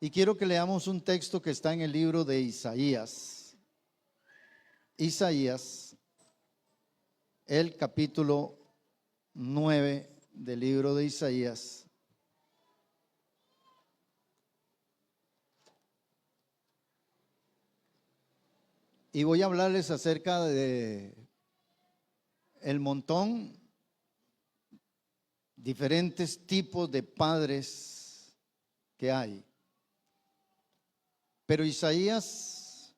Y quiero que leamos un texto que está en el libro de Isaías. Isaías, el capítulo 9 del libro de Isaías. Y voy a hablarles acerca de el montón, diferentes tipos de padres que hay. Pero Isaías,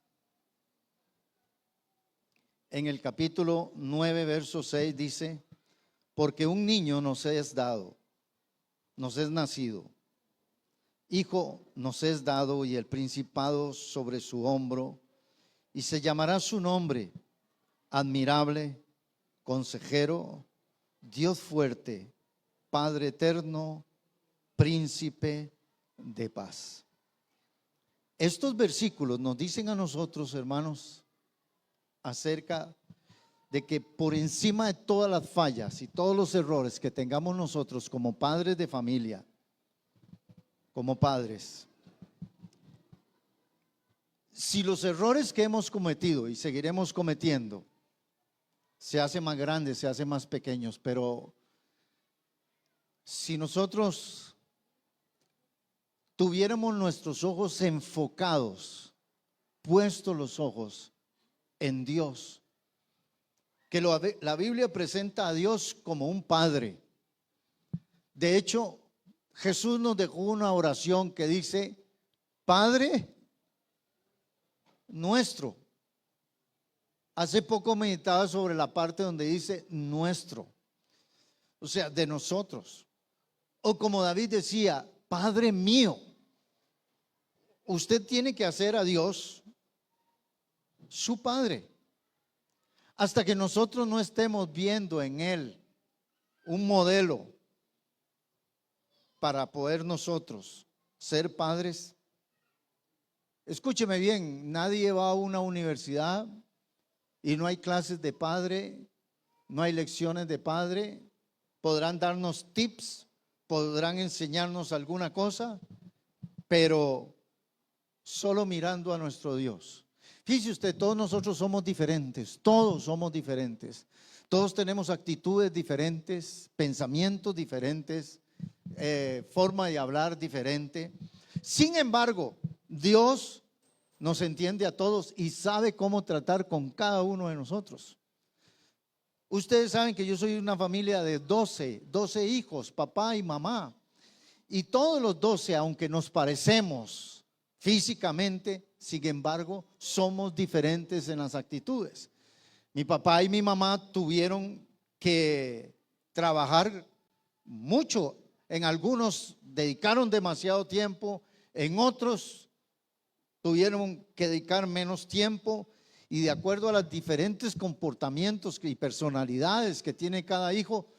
en el capítulo 9, verso 6, dice: porque un niño nos es dado, nos es nacido, hijo nos es dado, y el principado sobre su hombro, y se llamará su nombre admirable, consejero, Dios fuerte, Padre eterno, príncipe de paz. Estos versículos nos dicen a nosotros, hermanos, acerca de que por encima de todas las fallas y todos los errores que tengamos nosotros como padres de familia, como padres, si los errores que hemos cometido y seguiremos cometiendo se hacen más grandes, se hacen más pequeños, pero si nosotros tuviéramos nuestros ojos enfocados, puestos los ojos en Dios, que la Biblia presenta a Dios como un padre. De hecho, Jesús nos dejó una oración que dice: Padre nuestro. Hace poco meditaba sobre la parte donde dice nuestro, o sea, de nosotros. O como David decía: Padre mío. Usted tiene que hacer a Dios su Padre. Hasta que nosotros no estemos viendo en Él un modelo para poder nosotros ser padres. Escúcheme bien, nadie va a una universidad y no hay clases de padre, no hay lecciones de padre. Podrán darnos tips, podrán enseñarnos alguna cosa, pero solo mirando a nuestro Dios. Fíjese usted, todos nosotros somos diferentes, todos somos diferentes, todos tenemos actitudes diferentes, pensamientos diferentes, forma de hablar diferente. Sin embargo, Dios nos entiende a todos y sabe cómo tratar con cada uno de nosotros. Ustedes saben que yo soy una familia de 12 hijos, papá y mamá. Y todos los 12, aunque nos parecemos físicamente, sin embargo, somos diferentes en las actitudes. Mi papá y mi mamá tuvieron que trabajar mucho. En algunos dedicaron demasiado tiempo, en otros tuvieron que dedicar menos tiempo, y de acuerdo a los diferentes comportamientos y personalidades que tiene cada hijo,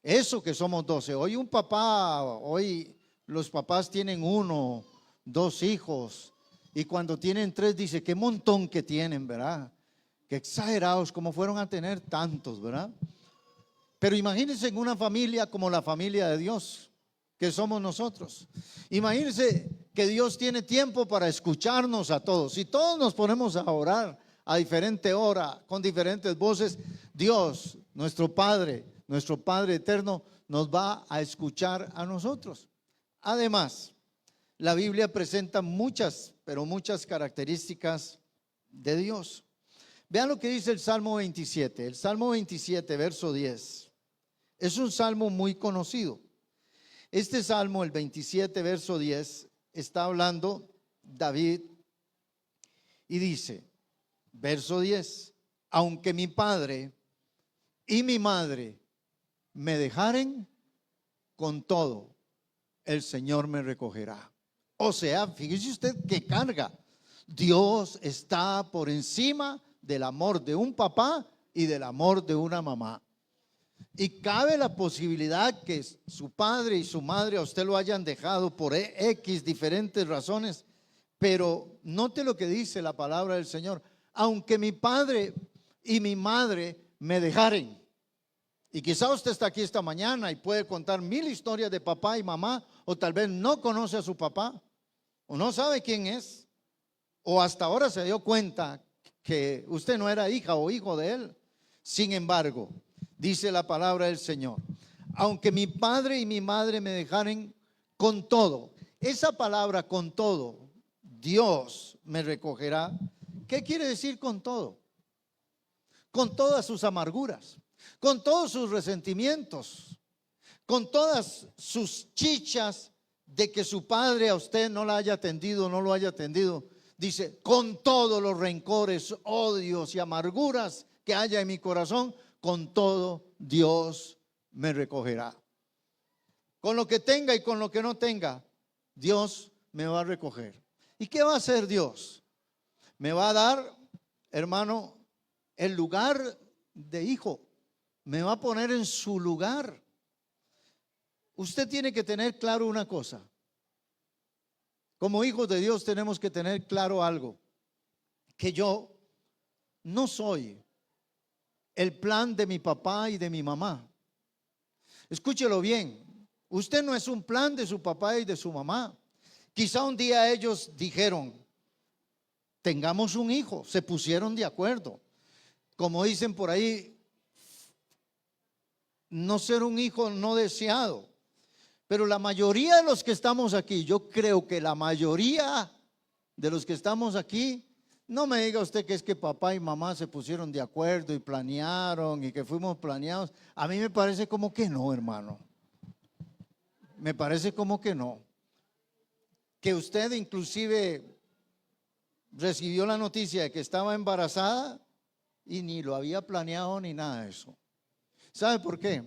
eso que somos 12. Hoy los papás tienen 1, 2 hijos, y cuando tienen 3 dice: qué montón que tienen, ¿verdad? Qué exagerados, cómo fueron a tener tantos, ¿verdad? Pero imagínense en una familia como la familia de Dios, que somos nosotros. Imagínense que Dios tiene tiempo para escucharnos a todos. Si todos nos ponemos a orar a diferente hora, con diferentes voces, Dios, nuestro Padre eterno, nos va a escuchar a nosotros. Además, la Biblia presenta muchas, pero muchas características de Dios. Vean lo que dice el Salmo 27. El Salmo 27, verso 10. Es un salmo muy conocido. Este salmo, el 27, verso 10, está hablando David y dice, verso 10: aunque mi padre y mi madre me dejaren, con todo el Señor me recogerá. O sea, fíjese usted qué carga. Dios está por encima del amor de un papá y del amor de una mamá. Y cabe la posibilidad que su padre y su madre a usted lo hayan dejado por X diferentes razones, pero note lo que dice la palabra del Señor: aunque mi padre y mi madre me dejaren. Y quizá usted está aquí esta mañana y puede contar 1000 historias de papá y mamá, o tal vez no conoce a su papá o no sabe quién es, o hasta ahora se dio cuenta que usted no era hija o hijo de él. Sin embargo, dice la palabra del Señor, aunque mi padre y mi madre me dejaren, con todo, esa palabra con todo, Dios me recogerá. ¿Qué quiere decir con todo? Con todas sus amarguras, con todos sus resentimientos, con todas sus chichas de que su padre a usted no la haya atendido, no lo haya atendido. Dice, con todos los rencores, odios y amarguras que haya en mi corazón, con todo Dios me recogerá. Con lo que tenga y con lo que no tenga, Dios me va a recoger. ¿Y qué va a hacer Dios? Me va a dar, hermano, el lugar de hijo. Me va a poner en su lugar. Usted tiene que tener claro una cosa. Como hijos de Dios tenemos que tener claro algo. Que yo no soy el plan de mi papá y de mi mamá. Escúchelo bien. Usted no es un plan de su papá y de su mamá. Quizá un día ellos dijeron, tengamos un hijo. Se pusieron de acuerdo. Como dicen por ahí, no ser un hijo no deseado. Pero la mayoría de los que estamos aquí, yo creo que la mayoría de los que estamos aquí, no me diga usted que es que papá y mamá se pusieron de acuerdo y planearon y que fuimos planeados. A mí me parece como que no, hermano. Me parece como que no. Que usted inclusive recibió la noticia de que estaba embarazada y ni lo había planeado ni nada de eso. ¿Sabe por qué?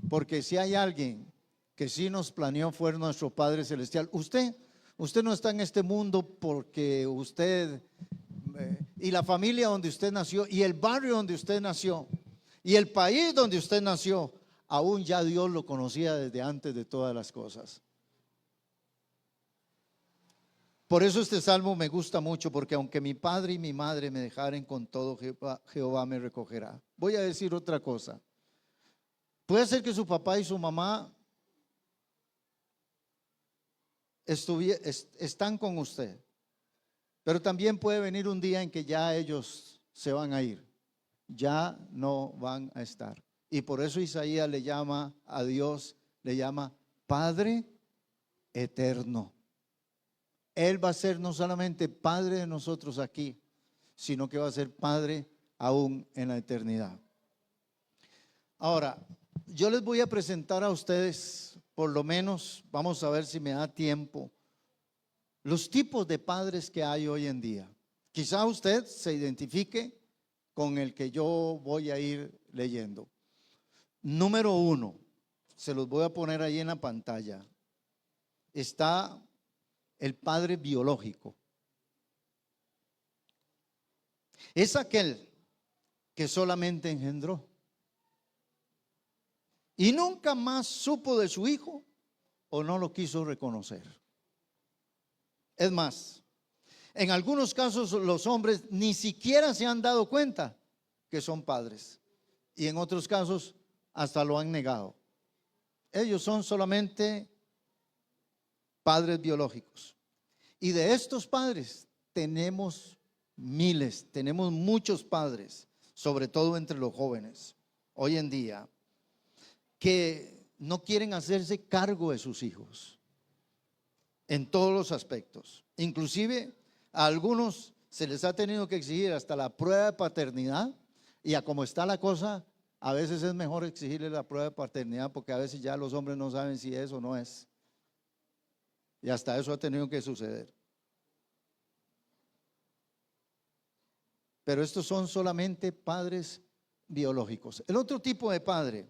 Porque si hay alguien que sí nos planeó fue nuestro Padre Celestial. Usted no está en este mundo porque usted y la familia donde usted nació y el barrio donde usted nació y el país donde usted nació, aún ya Dios lo conocía desde antes de todas las cosas. Por eso este salmo me gusta mucho, porque aunque mi padre y mi madre me dejaren, con todo Jehová me recogerá. Voy a decir otra cosa. Puede ser que su papá y su mamá están con usted, pero también puede venir un día en que ya ellos se van a ir, ya no van a estar. Y por eso Isaías le llama a Dios, le llama Padre eterno. Él va a ser no solamente Padre de nosotros aquí, sino que va a ser Padre aún en la eternidad. Ahora, yo les voy a presentar a ustedes, por lo menos, vamos a ver si me da tiempo, los tipos de padres que hay hoy en día. Quizá usted se identifique con el que yo voy a ir leyendo. Número 1, se los voy a poner ahí en la pantalla. Está el padre biológico. Es aquel que solamente engendró y nunca más supo de su hijo o no lo quiso reconocer. Es más, en algunos casos los hombres ni siquiera se han dado cuenta que son padres y en otros casos hasta lo han negado. Ellos son solamente padres biológicos. Y de estos padres tenemos miles, tenemos muchos padres, sobre todo entre los jóvenes hoy en día, que no quieren hacerse cargo de sus hijos en todos los aspectos. Inclusive a algunos se les ha tenido que exigir hasta la prueba de paternidad, y a como está la cosa, a veces es mejor exigirle la prueba de paternidad porque a veces ya los hombres no saben si es o no es. Y hasta eso ha tenido que suceder. Pero estos son solamente padres biológicos. El otro tipo de padre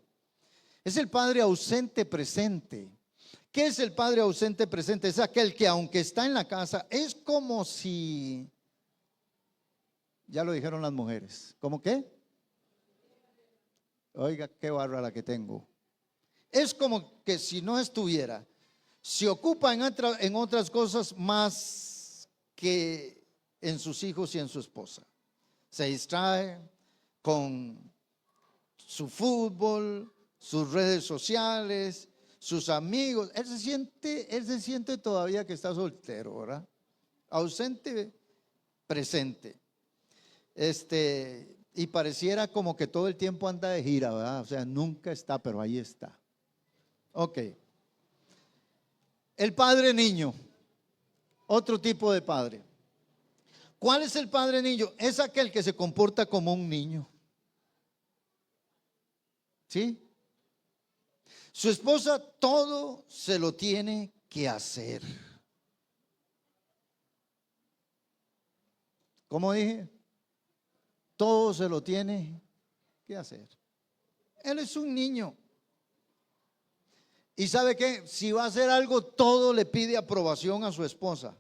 es el padre ausente presente. ¿Qué es el padre ausente presente? Es aquel que aunque está en la casa, es como si, ya lo dijeron las mujeres, ¿cómo qué? Oiga, qué barra la que tengo. Es como que si no estuviera. Se ocupa en otras cosas más que en sus hijos y en su esposa. Se distrae con su fútbol, sus redes sociales, sus amigos. Él se siente todavía que está soltero, ¿verdad? Ausente, presente. Y pareciera como que todo el tiempo anda de gira, ¿verdad? O sea, nunca está, pero ahí está. Ok. El padre niño, otro tipo de padre. ¿Cuál es el padre niño? Es aquel que se comporta como un niño. ¿Sí? Su esposa todo se lo tiene que hacer. ¿Cómo dije? Todo se lo tiene que hacer. Él es un niño. ¿Y sabe qué? Si va a hacer algo, todo le pide aprobación a su esposa.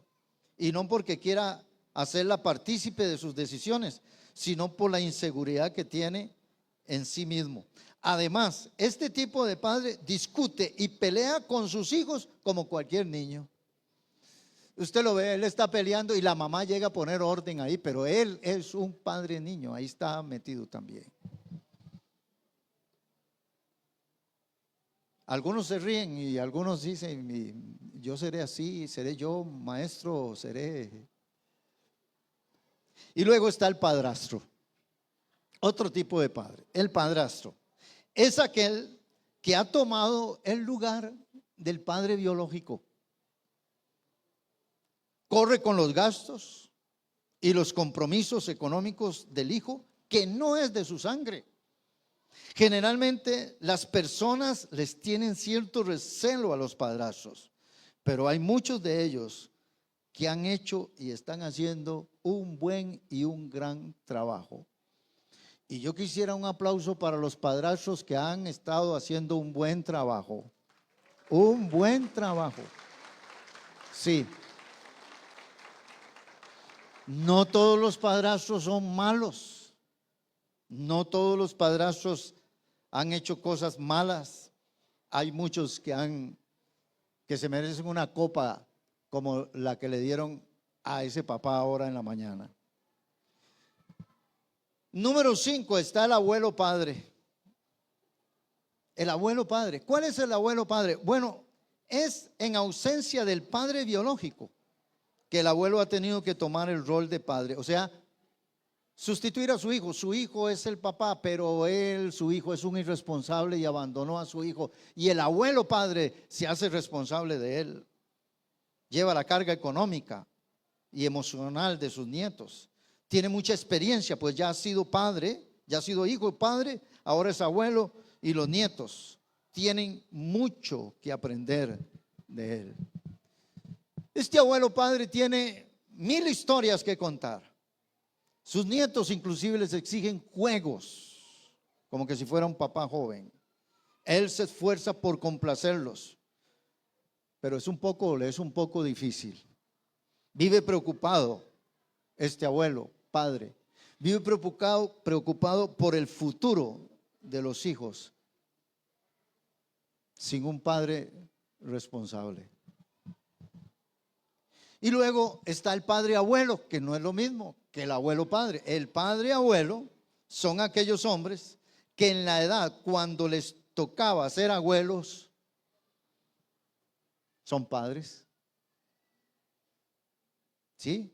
Y no porque quiera hacerla partícipe de sus decisiones, sino por la inseguridad que tiene en sí mismo. Además, este tipo de padre discute y pelea con sus hijos como cualquier niño. Usted lo ve, él está peleando y la mamá llega a poner orden ahí, pero él es un padre niño, ahí está metido también. Algunos se ríen y algunos dicen, yo seré así, seré yo maestro, seré. Y luego está el padrastro, otro tipo de padre. El padrastro es aquel que ha tomado el lugar del padre biológico. Corre con los gastos y los compromisos económicos del hijo que no es de su sangre. Generalmente las personas les tienen cierto recelo a los padrastros, pero hay muchos de ellos que han hecho y están haciendo un buen y un gran trabajo. Y yo quisiera un aplauso para los padrastros que han estado haciendo un buen trabajo. Un buen trabajo. Sí. No todos los padrastros son malos. No todos los padrastros han hecho cosas malas. Hay muchos que se merecen una copa como la que le dieron a ese papá ahora en la mañana. Número 5 está el abuelo padre. El abuelo padre. ¿Cuál es el abuelo padre? Bueno, es en ausencia del padre biológico que el abuelo ha tenido que tomar el rol de padre. O sea, sustituir a su hijo. Su hijo es el papá, pero su hijo es un irresponsable y abandonó a su hijo. Y el abuelo padre se hace responsable de él. Lleva la carga económica y emocional de sus nietos. Tiene mucha experiencia, pues ya ha sido padre, ya ha sido hijo y padre, ahora es abuelo, y los nietos tienen mucho que aprender de él. Este abuelo padre tiene 1000 historias que contar. Sus nietos inclusive les exigen juegos, como que si fuera un papá joven. Él se esfuerza por complacerlos, pero es un poco difícil. Vive preocupado este abuelo padre. Vive preocupado por el futuro de los hijos sin un padre responsable. Y luego está el padre abuelo, que no es lo mismo que el abuelo padre. El padre abuelo son aquellos hombres que en la edad cuando les tocaba ser abuelos son padres. ¿Sí?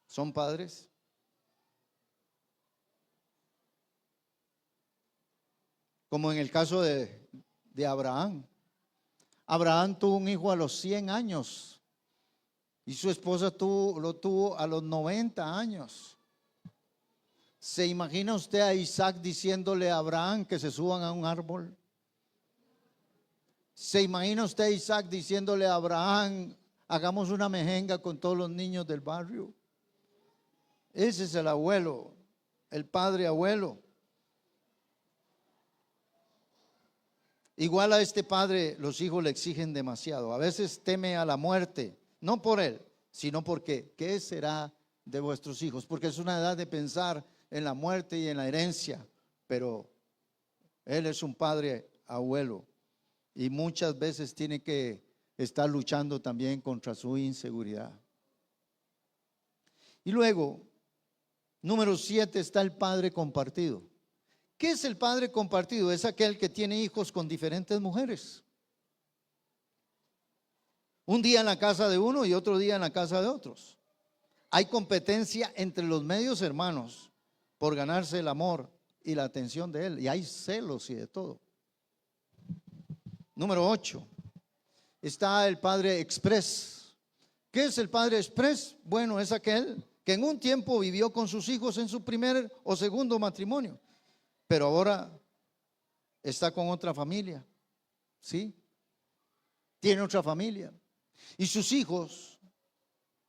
Son padres. Como en el caso de Abraham. Abraham tuvo un hijo a los 100 años y su esposa lo tuvo a los 90 años. ¿Se imagina usted a Isaac diciéndole a Abraham que se suban a un árbol? ¿Se imagina usted a Isaac diciéndole a Abraham, hagamos una mejenga con todos los niños del barrio? Ese es el abuelo, el padre abuelo. Igual a este padre los hijos le exigen demasiado. A veces teme a la muerte, no por él, sino porque ¿qué será de vuestros hijos? Porque es una edad de pensar en la muerte y en la herencia, pero él es un padre abuelo y muchas veces tiene que estar luchando también contra su inseguridad. Y luego, número 7 está el padre compartido. ¿Qué es el padre compartido? Es aquel que tiene hijos con diferentes mujeres. Un día en la casa de uno y otro día en la casa de otros. Hay competencia entre los medios hermanos por ganarse el amor y la atención de él. Y hay celos y de todo. Número 8. Está el padre express. ¿Qué es el padre express? Bueno, es aquel que en un tiempo vivió con sus hijos en su primer o segundo matrimonio, pero ahora está con otra familia, ¿sí? Tiene otra familia. Y sus hijos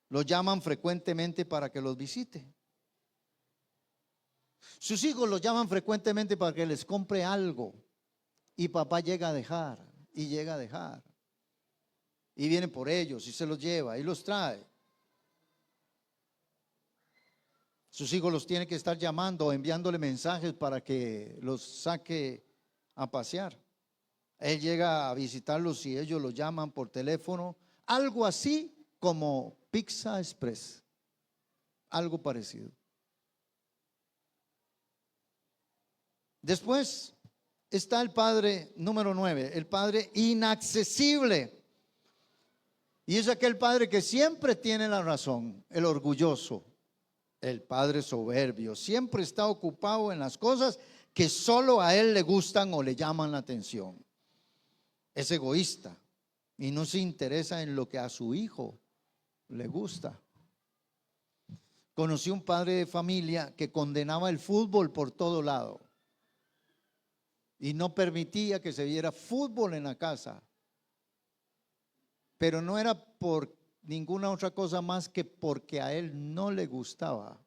los llaman frecuentemente para que los visite. Sus hijos los llaman frecuentemente para que les compre algo. Y papá llega a dejar, y llega a dejar. Y viene por ellos, y se los lleva, y los trae. Sus hijos los tiene que estar llamando o enviándole mensajes para que los saque a pasear. Él llega a visitarlos y ellos lo llaman por teléfono. Algo así como Pizza Express. Algo parecido. Después está el padre número 9, el padre inaccesible. Y es aquel padre que siempre tiene la razón, el orgulloso, el padre soberbio. Siempre está ocupado en las cosas que solo a él le gustan o le llaman la atención. Es egoísta y no se interesa en lo que a su hijo le gusta. Conocí un padre de familia que condenaba el fútbol por todo lado y no permitía que se viera fútbol en la casa, pero no era por ninguna otra cosa más que porque a él no le gustaba,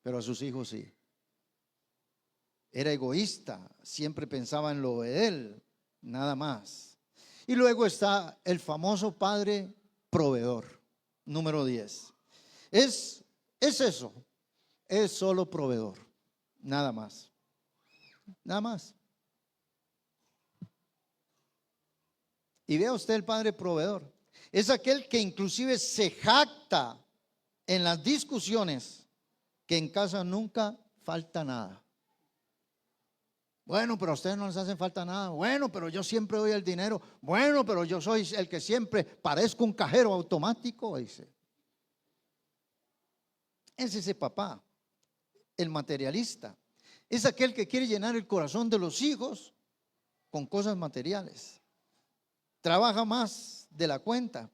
pero a sus hijos sí. Era egoísta, siempre pensaba en lo de él, nada más. Y luego está el famoso padre proveedor, número 10. Es eso, es solo proveedor, nada más. Nada más. Y vea usted el padre proveedor. Es aquel que inclusive se jacta en las discusiones que en casa nunca falta nada. Bueno, pero a ustedes no les hace falta nada. Bueno, pero yo siempre doy el dinero. Bueno, pero yo soy el que siempre parezco un cajero automático, dice. Es ese papá, el materialista. Es aquel que quiere llenar el corazón de los hijos con cosas materiales. Trabaja más de la cuenta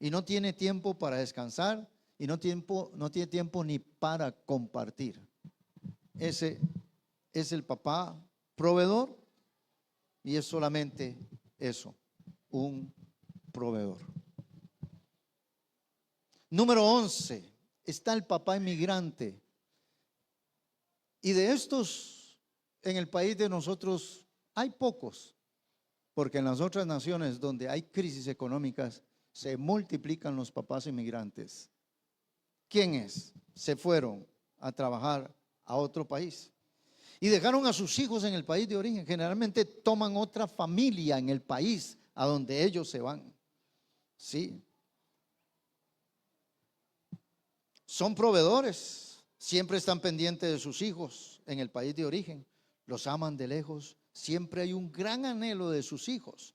y no tiene tiempo para descansar y no tiene tiempo ni para compartir. Ese es el papá proveedor y es solamente eso, un proveedor. Número 11, está el papá inmigrante. Y de estos, en el país de nosotros hay pocos, porque en las otras naciones donde hay crisis económicas se multiplican los papás inmigrantes. ¿Quién es? Se fueron a trabajar a otro país y dejaron a sus hijos en el país de origen. Generalmente toman otra familia en el país a donde ellos se van. Sí. Son proveedores. Siempre están pendientes de sus hijos en el país de origen. Los aman de lejos. Siempre hay un gran anhelo de sus hijos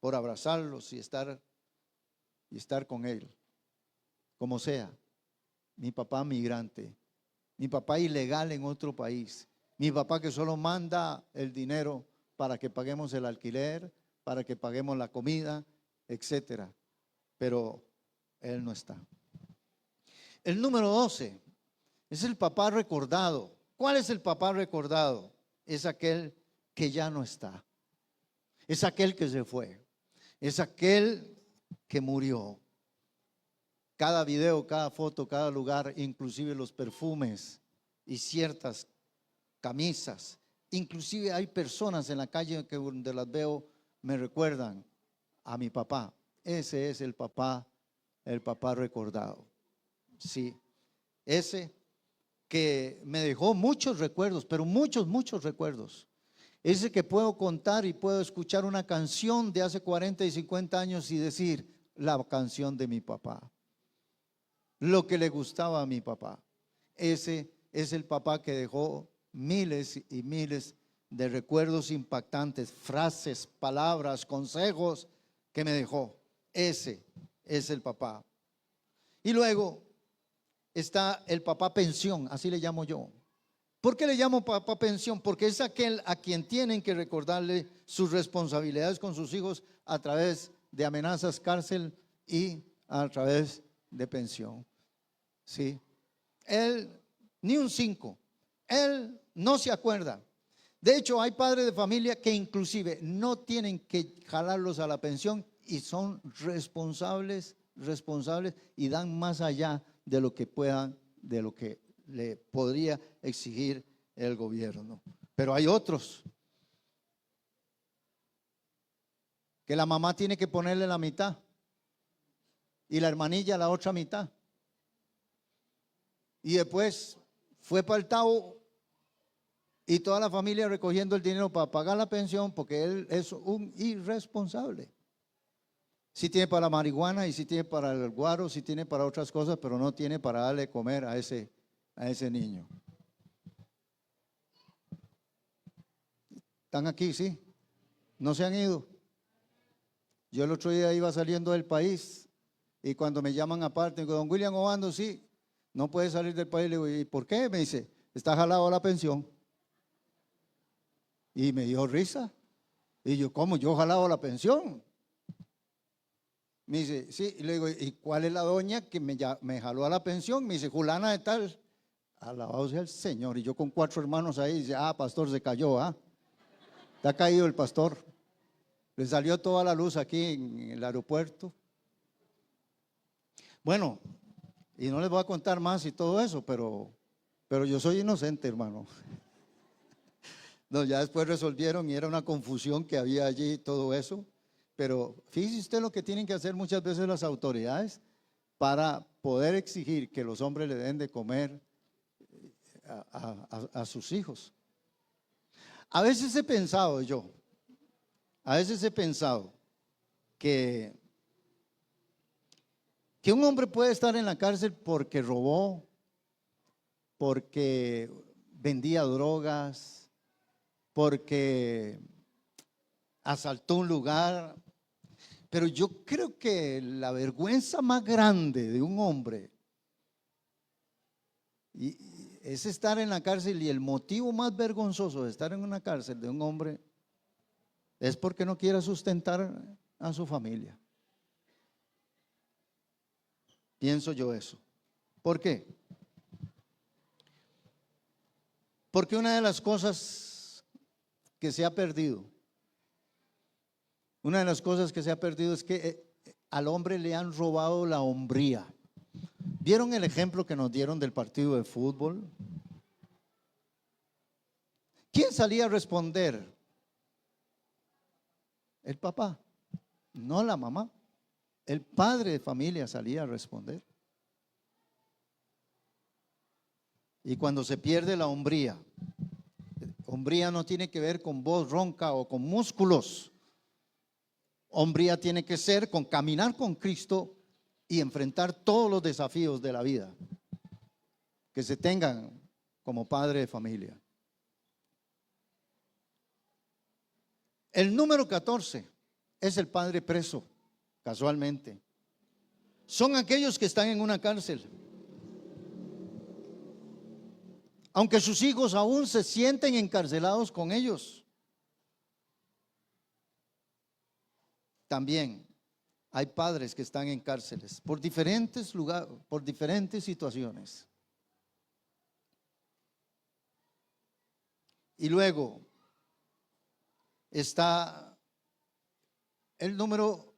por abrazarlos y estar con él. Como sea. Mi papá migrante. Mi papá ilegal en otro país. Mi papá que solo manda el dinero para que paguemos el alquiler, para que paguemos la comida, etcétera. Pero él no está. El número 12 es el papá recordado. ¿Cuál es el papá recordado? Es aquel que ya no está. Es aquel que se fue. Es aquel que murió. Cada video, cada foto, cada lugar, inclusive los perfumes y ciertas camisas. Inclusive hay personas en la calle que donde las veo me recuerdan a mi papá. Ese es el papá recordado. Sí, ese que me dejó muchos recuerdos, pero muchos recuerdos. Ese que puedo contar y puedo escuchar una canción de hace 40 y 50 años y decir la canción de mi papá. Lo que le gustaba a mi papá. Ese es el papá que dejó miles y miles de recuerdos impactantes, frases, palabras, consejos que me dejó. Ese es el papá. Y luego está el papá pensión, así le llamo yo. ¿Por qué le llamo papá pensión? Porque es aquel a quien tienen que recordarle sus responsabilidades con sus hijos a través de amenazas, cárcel y a través de pensión. ¿Sí? Él, ni un 5, él no se acuerda. De hecho, hay padres de familia que inclusive no tienen que jalarlos a la pensión y son responsables y dan más allá de lo que puedan, de lo que le podría exigir el gobierno. Pero hay otros que la mamá tiene que ponerle la mitad y la hermanilla la otra mitad. Y después fue para el Tao y toda la familia recogiendo el dinero para pagar la pensión porque él es un irresponsable. Sí tiene para la marihuana y sí tiene para el guaro, sí tiene para otras cosas, pero no tiene para darle comer a ese niño. ¿Están aquí? Sí. ¿No se han ido? Yo el otro día iba saliendo del país y cuando me llaman aparte, digo, don William Obando, sí, no puede salir del país. Le digo, ¿y por qué? Me dice, está jalado a la pensión. Y me dio risa. Y yo, ¿cómo? ¿Yo jalado a la pensión? Me dice, sí. Y le digo, ¿y cuál es la doña que me jaló a la pensión? Me dice, fulana de tal. Alabado sea el Señor. Y yo con 4 hermanos ahí, dice, pastor, se cayó, Está caído el pastor. Le salió toda la luz aquí en el aeropuerto. Bueno, y no les voy a contar más y todo eso, pero yo soy inocente, hermano. No, ya después resolvieron y era una confusión que había allí, todo eso. Pero fíjese usted lo que tienen que hacer muchas veces las autoridades para poder exigir que los hombres le den de comer a sus hijos. A veces he pensado que un hombre puede estar en la cárcel porque robó, porque vendía drogas, porque asaltó un lugar. Pero yo creo que la vergüenza más grande de un hombre es estar en la cárcel, y el motivo más vergonzoso de estar en una cárcel de un hombre es porque no quiere sustentar a su familia. Pienso yo eso. ¿Por qué? Porque una de las cosas que se ha perdido, es que al hombre le han robado la hombría. ¿Vieron el ejemplo que nos dieron del partido de fútbol? ¿Quién salía a responder? El papá, no la mamá. El padre de familia salía a responder. Y cuando se pierde la hombría no tiene que ver con voz ronca o con músculos. Hombría tiene que ser con caminar con Cristo y enfrentar todos los desafíos de la vida que se tengan como padre de familia. El número 14 es el padre preso, casualmente. Son aquellos que están en una cárcel. Aunque sus hijos aún se sienten encarcelados con ellos. También hay padres que están en cárceles por diferentes lugares, por diferentes situaciones. Y luego está el número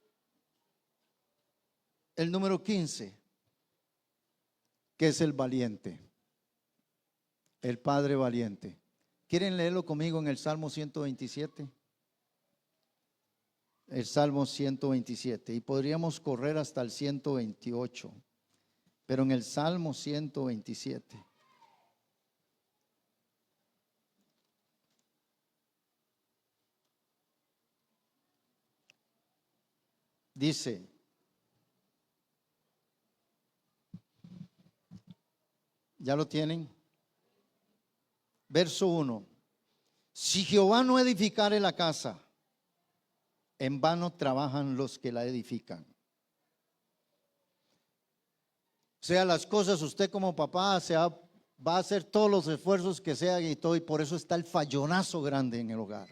15, que es el valiente, el padre valiente. ¿Quieren leerlo conmigo en el Salmo 127? El Salmo 127, y podríamos correr hasta el 128, pero en el Salmo 127. Dice, ¿ya lo tienen? Verso 1. Si Jehová no edificare la casa, en vano trabajan los que la edifican. O sea, las cosas, usted como papá va a hacer todos los esfuerzos que sea y todo, y por eso está el fallonazo grande en el hogar.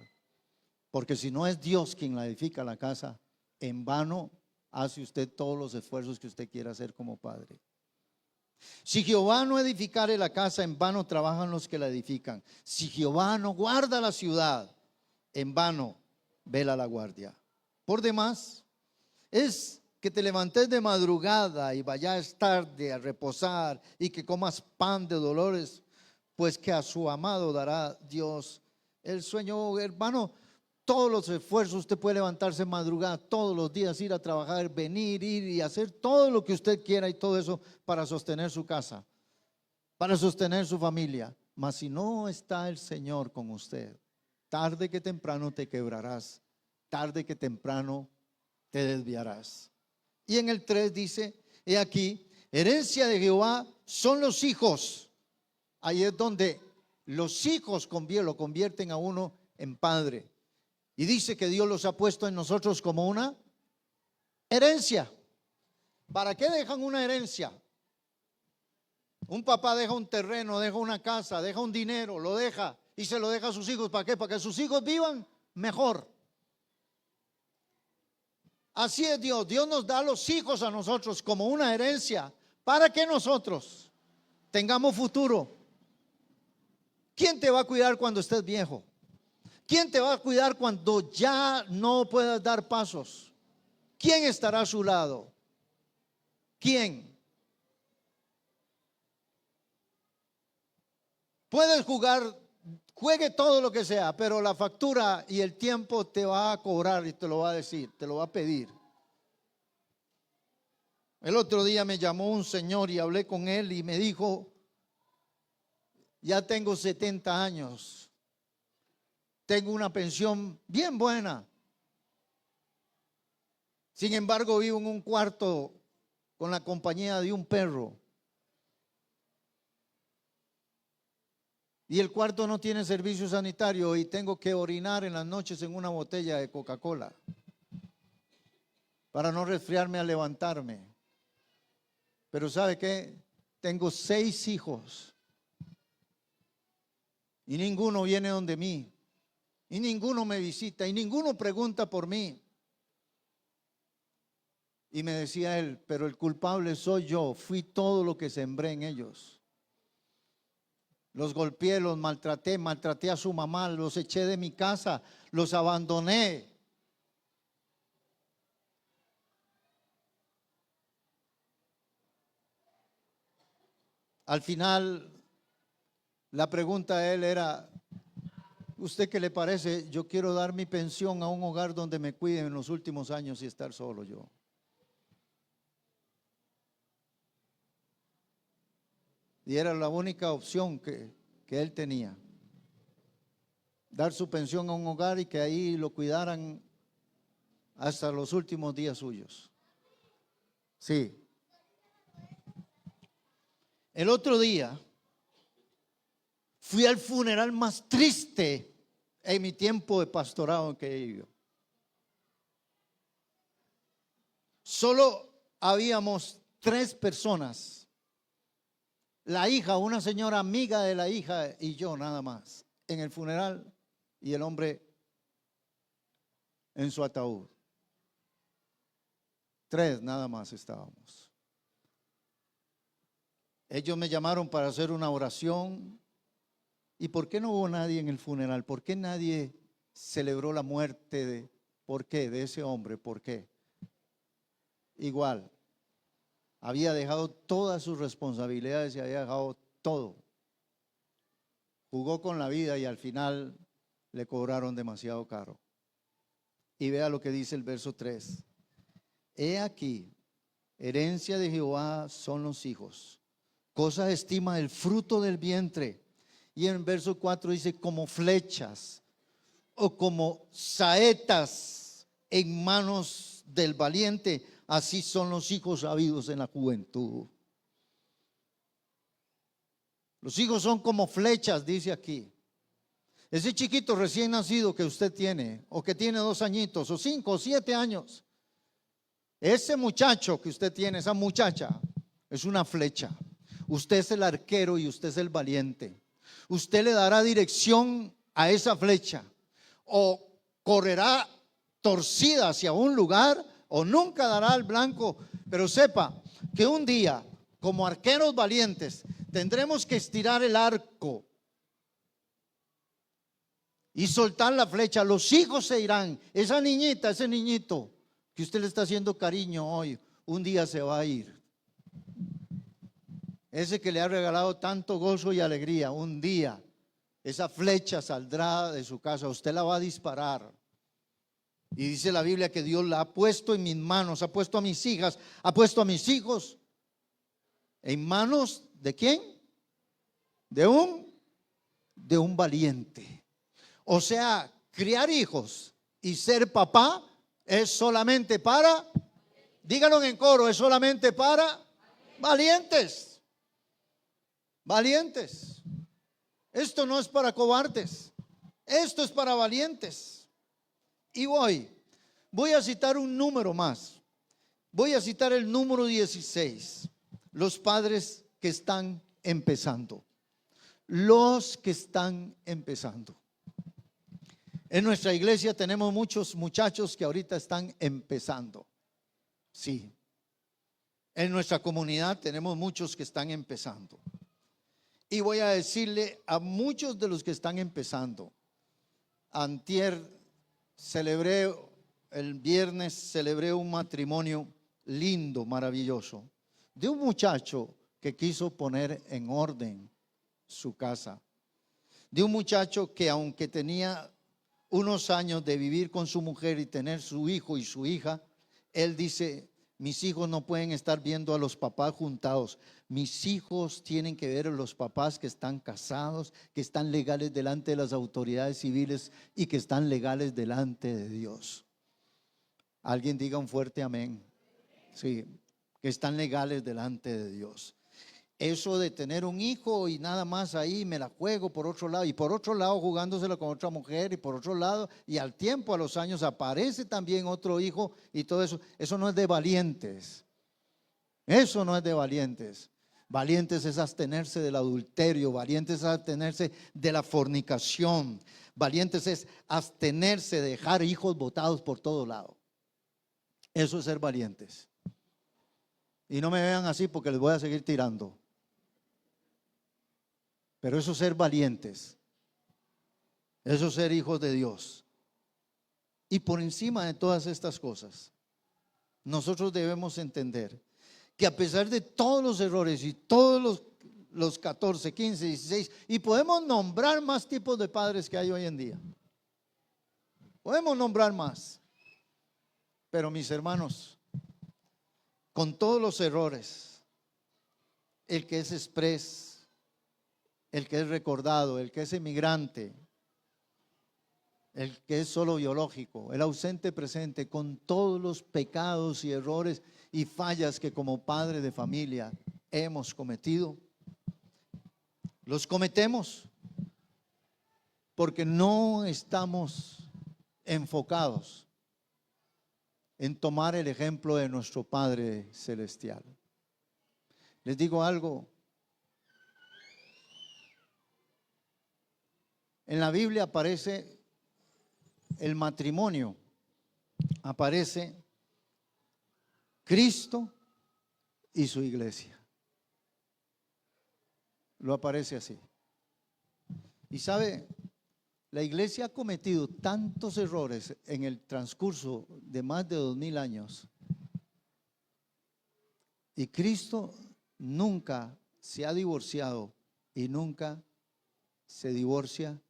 Porque si no es Dios quien la edifica la casa, en vano hace usted todos los esfuerzos que usted quiera hacer como padre. Si Jehová no edificare la casa, en vano trabajan los que la edifican. Si Jehová no guarda la ciudad, en vano vela la guardia. Por demás, es que te levantes de madrugada y vayas tarde a reposar y que comas pan de dolores, pues que a su amado dará Dios el sueño. Hermano, todos los esfuerzos, usted puede levantarse en madrugada todos los días, ir a trabajar, venir, ir y hacer todo lo que usted quiera y todo eso para sostener su casa, para sostener su familia. Mas si no está el Señor con usted, tarde que temprano te quebrarás, tarde que temprano te desviarás. Y en el 3 dice, he aquí, herencia de Jehová son los hijos. Ahí es donde los hijos lo convierten a uno en padre. Y dice que Dios los ha puesto en nosotros como una herencia. ¿Para qué dejan una herencia? Un papá deja un terreno, deja una casa, deja un dinero, lo deja y se lo deja a sus hijos. ¿Para qué? Para que sus hijos vivan mejor. Así es Dios. Dios nos da a los hijos a nosotros como una herencia para que nosotros tengamos futuro. ¿Quién te va a cuidar cuando estés viejo? ¿Quién te va a cuidar cuando ya no puedas dar pasos? ¿Quién estará a su lado? ¿Quién? Puedes juegue todo lo que sea, pero la factura y el tiempo te va a cobrar y te lo va a decir, te lo va a pedir. El otro día me llamó un señor y hablé con él y me dijo, ya tengo 70 años, tengo una pensión bien buena. Sin embargo, vivo en un cuarto con la compañía de un perro. Y el cuarto no tiene servicio sanitario y tengo que orinar en las noches en una botella de Coca-Cola para no resfriarme al levantarme. Pero ¿sabe qué? Tengo 6 hijos y ninguno viene donde mí y ninguno me visita y ninguno pregunta por mí. Y me decía él, pero el culpable soy yo, fui todo lo que sembré en ellos. Los golpeé, los maltraté a su mamá, los eché de mi casa, los abandoné. Al final, la pregunta a él era, ¿usted qué le parece? Yo quiero dar mi pensión a un hogar donde me cuiden en los últimos años y estar solo yo. Y era la única opción que él tenía. Dar su pensión a un hogar y que ahí lo cuidaran hasta los últimos días suyos. Sí. El otro día fui al funeral más triste en mi tiempo de pastorado que he ido. Solo habíamos 3 personas. La hija, una señora amiga de la hija y yo nada más en el funeral y el hombre en su ataúd. 3 nada más estábamos. Ellos me llamaron para hacer una oración. ¿Y por qué no hubo nadie en el funeral? ¿Por qué nadie celebró la muerte ¿por qué? De ese hombre? ¿Por qué? Igual. Había dejado todas sus responsabilidades y había dejado todo. Jugó con la vida y al final le cobraron demasiado caro. Y vea lo que dice el verso 3. He aquí, herencia de Jehová son los hijos. Cosa estima el fruto del vientre. Y en el verso 4 dice, como flechas o como saetas en manos del valiente. Así son los hijos habidos en la juventud. Los hijos son como flechas, dice aquí. Ese chiquito recién nacido que usted tiene, o que tiene 2 añitos, o 5, o 7 años, ese muchacho que usted tiene, esa muchacha, es una flecha. Usted es el arquero y usted es el valiente. Usted le dará dirección a esa flecha, o correrá torcida hacia un lugar, o nunca dará al blanco. Pero sepa que un día, como arqueros valientes, tendremos que estirar el arco y soltar la flecha. Los hijos se irán. Esa niñita, ese niñito que usted le está haciendo cariño hoy, un día se va a ir. Ese que le ha regalado tanto gozo y alegría, un día esa flecha saldrá de su casa. Usted la va a disparar. Y dice la Biblia que Dios la ha puesto en mis manos, ha puesto a mis hijas, ha puesto a mis hijos en manos ¿de quién? De un valiente. O sea, criar hijos y ser papá es solamente para, díganlo en coro, es solamente para valientes. Valientes. Esto no es para cobardes, esto es para valientes. Y voy a citar un número más. Voy a citar el número 16. Los padres que están empezando. Los que están empezando. En nuestra iglesia tenemos muchos muchachos que ahorita están empezando. Sí. En nuestra comunidad tenemos muchos que están empezando. Y voy a decirle a muchos de los que están empezando. Antier el viernes celebré un matrimonio lindo, maravilloso, de un muchacho que quiso poner en orden su casa. De un muchacho que, aunque tenía unos años de vivir con su mujer y tener su hijo y su hija, él dice: mis hijos no pueden estar viendo a los papás juntados. Mis hijos tienen que ver a los papás que están casados, que están legales delante de las autoridades civiles y que están legales delante de Dios. Alguien diga un fuerte amén. Sí, que están legales delante de Dios. Eso de tener un hijo y nada más ahí me la juego por otro lado, y por otro lado jugándosela con otra mujer, y por otro lado, y al tiempo, a los años, aparece también otro hijo y todo eso. Eso no es de valientes. Eso no es de valientes. Valientes es abstenerse del adulterio, valientes es abstenerse de la fornicación, valientes es abstenerse de dejar hijos botados por todo lado. Eso es ser valientes. Y no me vean así porque les voy a seguir tirando. Pero eso es ser valientes. Eso es ser hijos de Dios. Y por encima de todas estas cosas, nosotros debemos entender que a pesar de todos los errores y todos los 14, 15, 16, y podemos nombrar más tipos de padres que hay hoy en día. Podemos nombrar más. Pero mis hermanos, con todos los errores, el que es express, el que es recordado, el que es emigrante, el que es solo biológico, el ausente presente, con todos los pecados y errores y fallas que como padre de familia hemos cometido, los cometemos porque no estamos enfocados en tomar el ejemplo de nuestro Padre Celestial. Les digo algo. En la Biblia aparece el matrimonio, aparece Cristo y su iglesia. Lo aparece así. Y sabe, la iglesia ha cometido tantos errores en el transcurso de más de 2000 años. Y Cristo nunca se ha divorciado y nunca se divorcia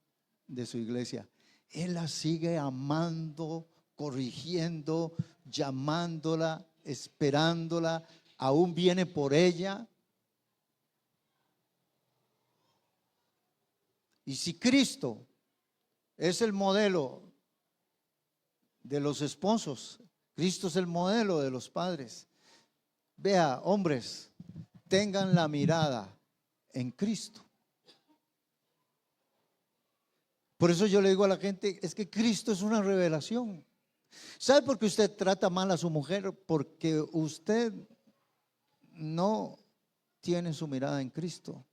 de su iglesia. Él la sigue amando, corrigiendo, llamándola, esperándola, aún viene por ella. Y si Cristo es el modelo de los esposos, Cristo es el modelo de los padres. Vea, hombres, tengan la mirada en Cristo. Por eso yo le digo a la gente, es que Cristo es una revelación. ¿Sabe por qué usted trata mal a su mujer? Porque usted no tiene su mirada en Cristo.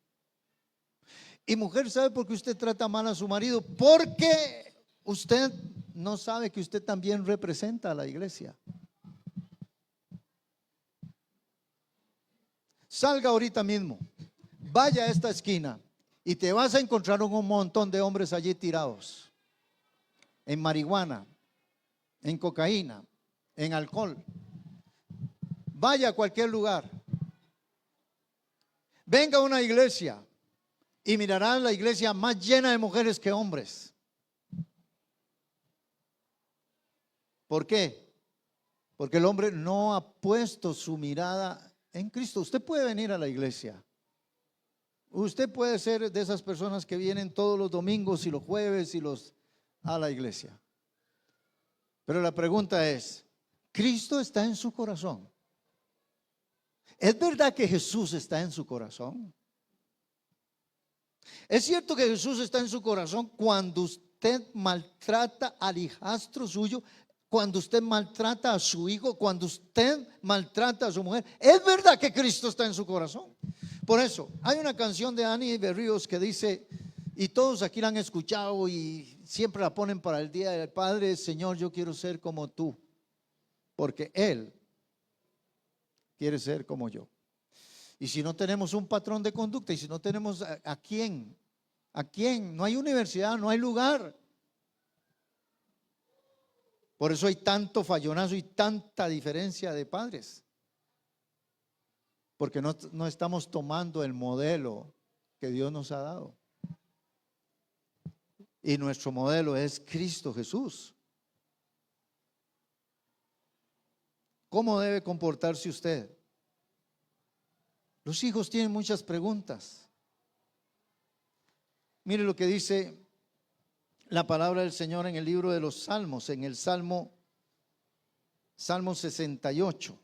Y mujer, ¿sabe por qué usted trata mal a su marido? Porque usted no sabe que usted también representa a la iglesia. Salga ahorita mismo, vaya a esta esquina y te vas a encontrar un montón de hombres allí tirados en marihuana, en cocaína, en alcohol. Vaya a cualquier lugar, venga a una iglesia y mirará la iglesia más llena de mujeres que hombres. ¿Por qué? Porque el hombre no ha puesto su mirada en Cristo. Usted puede venir a la iglesia. Usted puede ser de esas personas que vienen todos los domingos y los jueves a la iglesia. Pero la pregunta es, ¿Cristo está en su corazón? ¿Es verdad que Jesús está en su corazón? ¿Es cierto que Jesús está en su corazón cuando usted maltrata al hijastro suyo? Cuando usted maltrata a su hijo, cuando usted maltrata a su mujer, ¿es verdad que Cristo está en su corazón? Por eso, hay una canción de Annie Berríos que dice, y todos aquí la han escuchado y siempre la ponen para el Día del Padre: Señor, yo quiero ser como tú, porque Él quiere ser como yo. Y si no tenemos un patrón de conducta, y si no tenemos a quién, no hay universidad, no hay lugar. Por eso hay tanto fallonazo y tanta diferencia de padres, porque no estamos tomando el modelo que Dios nos ha dado. Y nuestro modelo es Cristo Jesús. ¿Cómo debe comportarse usted? Los hijos tienen muchas preguntas. Mire lo que dice la palabra del Señor en el libro de los Salmos, en el Salmo 68.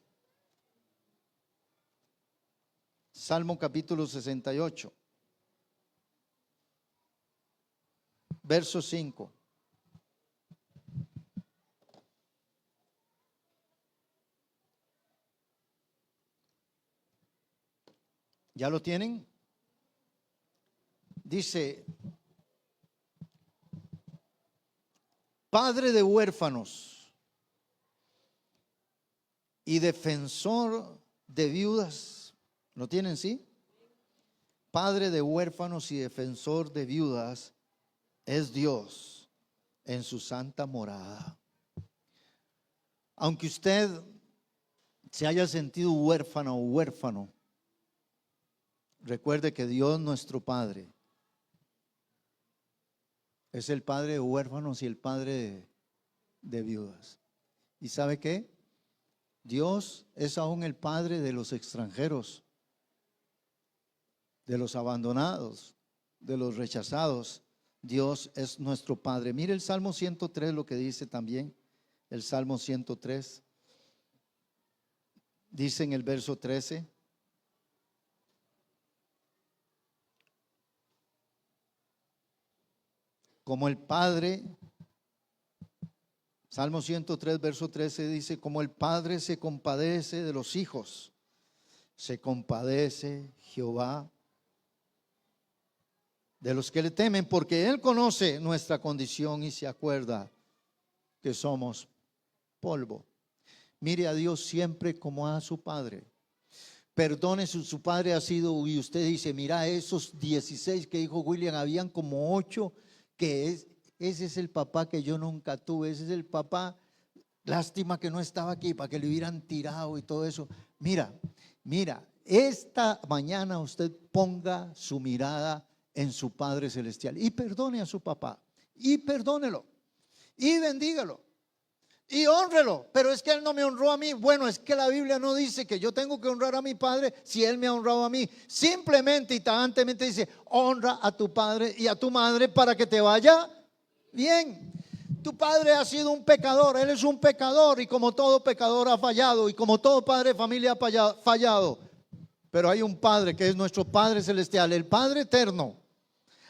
Salmo capítulo 68, verso 5. ¿Ya lo tienen? Dice: Padre de huérfanos y defensor de viudas. ¿Lo tienen, sí? Padre de huérfanos y defensor de viudas es Dios en su santa morada. Aunque usted se haya sentido huérfano o huérfano, recuerde que Dios, nuestro Padre, es el Padre de huérfanos y el Padre de viudas. ¿Y sabe qué? Dios es aún el Padre de los extranjeros, de los abandonados, de los rechazados. Dios es nuestro Padre. Mire el Salmo 103, lo que dice también. El Salmo 103 dice en el verso 13: como el Padre, Salmo 103, verso 13 dice: como el Padre se compadece de los hijos, se compadece Jehová de los que le temen, porque Él conoce nuestra condición y se acuerda que somos polvo. Mire a Dios siempre como a su Padre. Perdone si su padre ha sido, y usted dice: mira, esos 16 que dijo William, habían como 8 ese es el papá que yo nunca tuve, ese es el papá, lástima que no estaba aquí para que le hubieran tirado y todo eso. Mira, esta mañana usted ponga su mirada en su Padre Celestial y perdone a su papá, y perdónelo, y bendígalo, y hónrelo. Pero es que él no me honró a mí. Bueno, es que la Biblia no dice que yo tengo que honrar a mi padre si él me ha honrado a mí. Simplemente y tajantemente dice: honra a tu padre y a tu madre para que te vaya bien. Tu padre ha sido un pecador, él es un pecador, y como todo pecador ha fallado, y como todo padre de familia ha fallado. Pero hay un Padre que es nuestro Padre Celestial, el Padre eterno,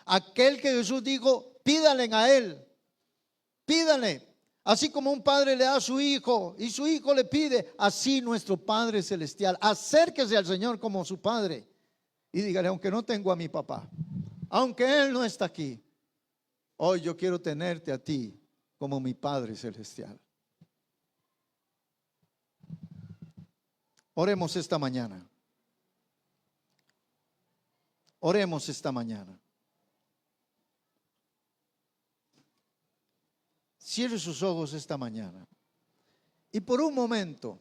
aquel que Jesús dijo: pídanle a Él, pídanle. Así como un padre le da a su hijo y su hijo le pide, así nuestro Padre Celestial. Acérquese al Señor como su Padre y dígale, aunque no tengo a mi papá, aunque Él no está aquí, hoy yo quiero tenerte a ti como mi Padre Celestial. Oremos esta mañana. Oremos esta mañana. Cierre sus ojos esta mañana. Y por un momento,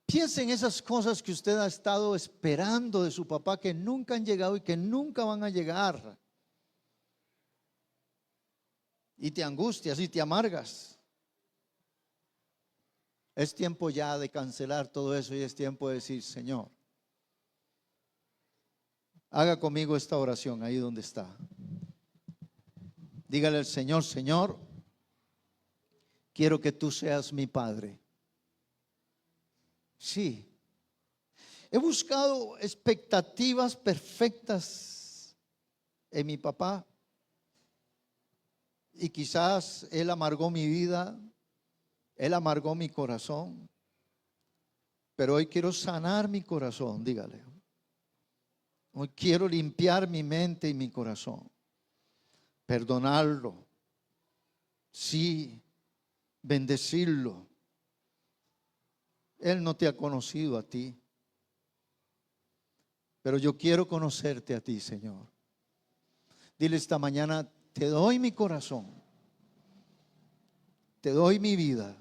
piense en esas cosas que usted ha estado esperando de su papá, que nunca han llegado y que nunca van a llegar. Y te angustias y te amargas. Es tiempo ya de cancelar todo eso y es tiempo de decir, Señor, haga conmigo esta oración ahí donde está. Dígale al Señor, Señor, quiero que tú seas mi Padre. Sí, he buscado expectativas perfectas en mi papá y quizás Él amargó mi vida, Él amargó mi corazón, pero hoy quiero sanar mi corazón, dígale. Hoy quiero limpiar mi mente y mi corazón, perdonarlo, sí, bendecirlo. Él no te ha conocido a ti, pero yo quiero conocerte a ti, Señor. Dile esta mañana, te doy mi corazón, te doy mi vida,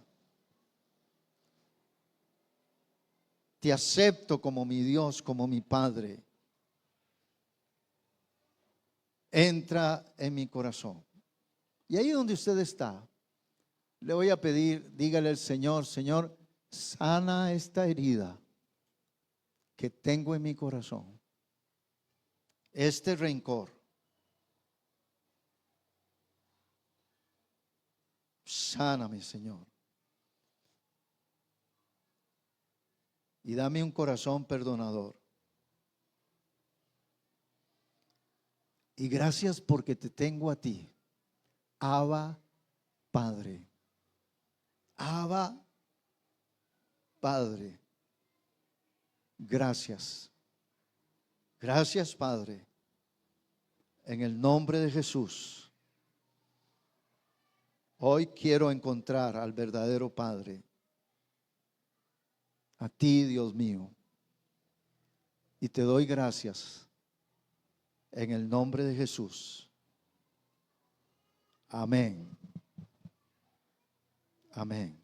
te acepto como mi Dios, como mi Padre. Entra en mi corazón. Y ahí donde usted está, le voy a pedir, dígale al Señor, Señor, sana esta herida que tengo en mi corazón, este rencor. Sáname, Señor. Y dame un corazón perdonador. Y gracias porque te tengo a ti, Abba Padre. Abba Padre. Gracias. Gracias, Padre. En el nombre de Jesús. Hoy quiero encontrar al verdadero Padre. A ti, Dios mío. Y te doy gracias. En el nombre de Jesús. Amén. Amén.